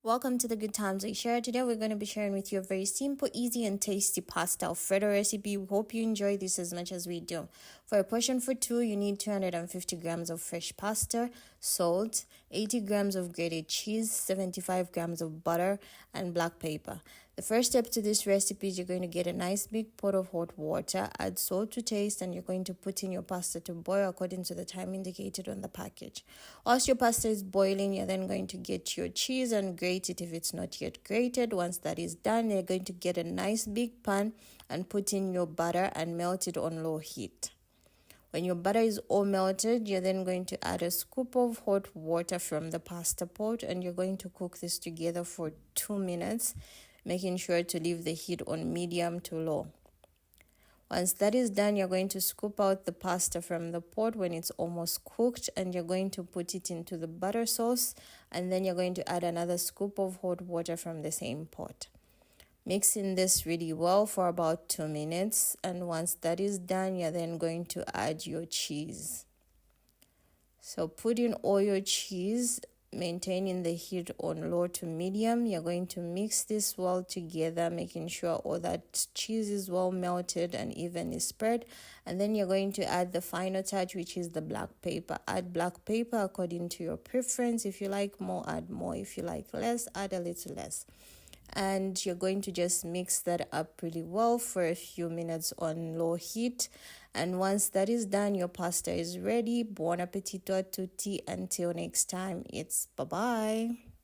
Welcome to the Good Times I Share. Today we're going to be sharing with you a very simple, easy and tasty pasta Alfredo recipe. We hope you enjoy this as much as we do. For a portion for two, you need 250 grams of fresh pasta, salt, 80 grams of grated cheese, 75 grams of butter, and black pepper. The first step to this recipe is you're going to get a nice big pot of hot water, add salt to taste, and you're going to put in your pasta to boil according to the time indicated on the package. Whilst your pasta is boiling, you're then going to get your cheese and grate it if it's not yet grated. Once that is done, you're going to get a nice big pan and put in your butter and melt it on low heat. When your butter is all melted, you're then going to add a scoop of hot water from the pasta pot and you're going to cook this together for 2 minutes, making sure to leave the heat on medium to low. Once that is done, you're going to scoop out the pasta from the pot when it's almost cooked and you're going to put it into the butter sauce, and then you're going to add another scoop of hot water from the same pot. Mixing this really well for about 2 minutes, and once that is done, you're then going to add your cheese. So put in all your cheese, maintaining the heat on low to medium. You're going to mix this well together, making sure all that cheese is well melted and evenly spread. And then you're going to add the final touch, which is the black pepper. Add black pepper according to your preference. If you like more, add more. If you like less, add a little less. And you're going to just mix that up really well for a few minutes on low heat. And once that is done, your pasta is ready. Buon appetito a tutti. Until next time, it's bye-bye.